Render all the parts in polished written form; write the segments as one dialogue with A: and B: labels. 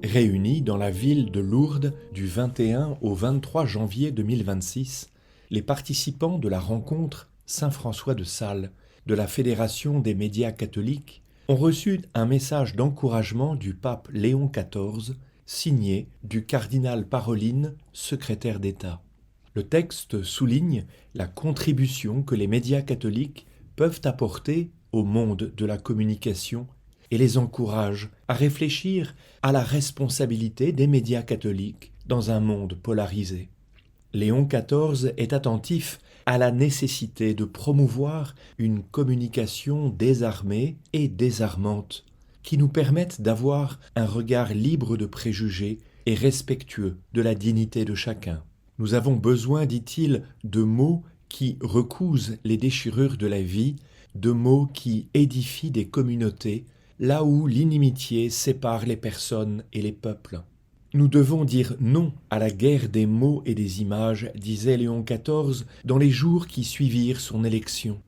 A: Réunis dans la ville de Lourdes du 21 au 23 janvier 2026, les participants de la rencontre Saint-François de Sales de la Fédération des médias catholiques ont reçu un message d'encouragement du pape Léon XIV, signé du cardinal Parolin, secrétaire d'État. Le texte souligne la contribution que les médias catholiques peuvent apporter au monde de la communication et les encourage à réfléchir à la responsabilité des médias catholiques dans un monde polarisé. Léon XIV est attentif à la nécessité de promouvoir une communication désarmée et désarmante qui nous permette d'avoir un regard libre de préjugés et respectueux de la dignité de chacun. Nous avons besoin, dit-il, de mots qui recousent les déchirures de la vie, de mots qui édifient des communautés, là où l'inimitié sépare les personnes et les peuples. Nous devons dire non à la guerre des mots et des images, disait Léon XIV dans les jours qui suivirent son élection.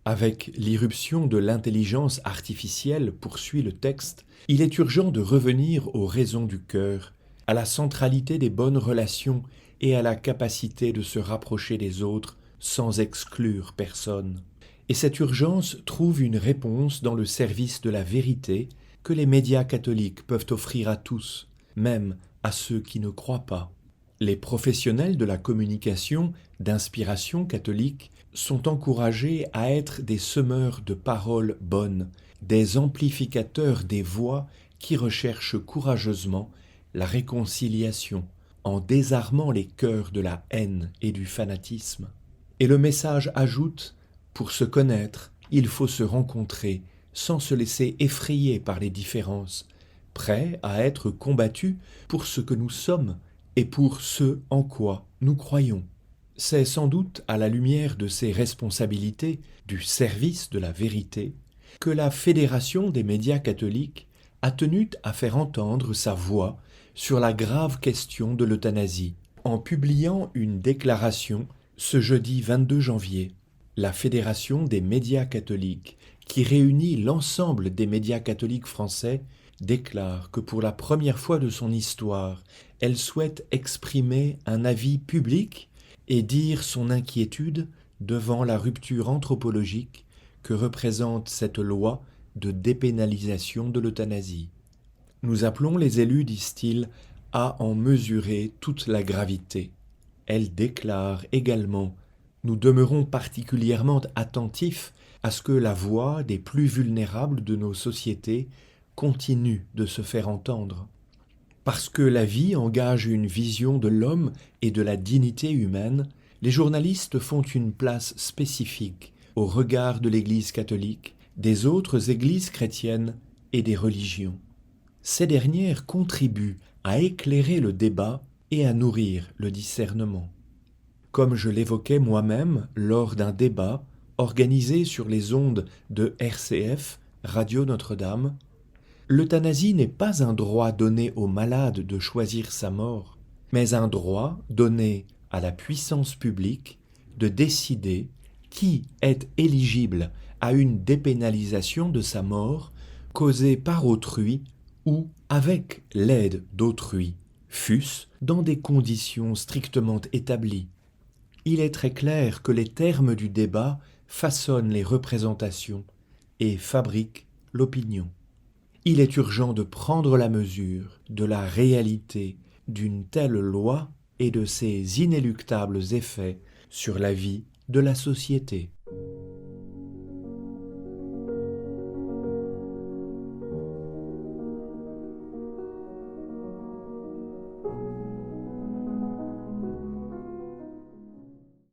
A: Avec l'irruption de l'intelligence artificielle, poursuit le texte, il est urgent de revenir aux raisons du cœur, à la centralité des bonnes relations et à la capacité de se rapprocher des autres sans exclure personne. Et cette urgence trouve une réponse dans le service de la vérité que les médias catholiques peuvent offrir à tous, même à ceux qui ne croient pas. Les professionnels de la communication d'inspiration catholique sont encouragés à être des semeurs de paroles bonnes, des amplificateurs des voix qui recherchent courageusement la réconciliation en désarmant les cœurs de la haine et du fanatisme. Et le message ajoute: pour se connaître, il faut se rencontrer sans se laisser effrayer par les différences, prêts à être combattus pour ce que nous sommes et pour ce en quoi nous croyons. C'est sans doute à la lumière de ces responsabilités du service de la vérité que la Fédération des médias catholiques a tenu à faire entendre sa voix sur la grave question de l'euthanasie, en publiant une déclaration ce jeudi 22 janvier. La Fédération des médias catholiques, qui réunit l'ensemble des médias catholiques français, déclare que pour la première fois de son histoire, elle souhaite exprimer un avis public et dire son inquiétude devant la rupture anthropologique que représente cette loi de dépénalisation de l'euthanasie. Nous appelons les élus, disent-ils, à en mesurer toute la gravité. Elle déclare également: nous demeurons particulièrement attentifs à ce que la voix des plus vulnérables de nos sociétés continue de se faire entendre. Parce que la vie engage une vision de l'homme et de la dignité humaine, les journalistes font une place spécifique au regard de l'Église catholique, des autres églises chrétiennes et des religions. Ces dernières contribuent à éclairer le débat et à nourrir le discernement. Comme je l'évoquais moi-même lors d'un débat organisé sur les ondes de RCF, Radio Notre-Dame, l'euthanasie n'est pas un droit donné au malade de choisir sa mort, mais un droit donné à la puissance publique de décider qui est éligible à une dépénalisation de sa mort causée par autrui ou avec l'aide d'autrui, fût-ce dans des conditions strictement établies. Il est très clair que les termes du débat façonnent les représentations et fabriquent l'opinion. Il est urgent de prendre la mesure de la réalité d'une telle loi et de ses inéluctables effets sur la vie de la société.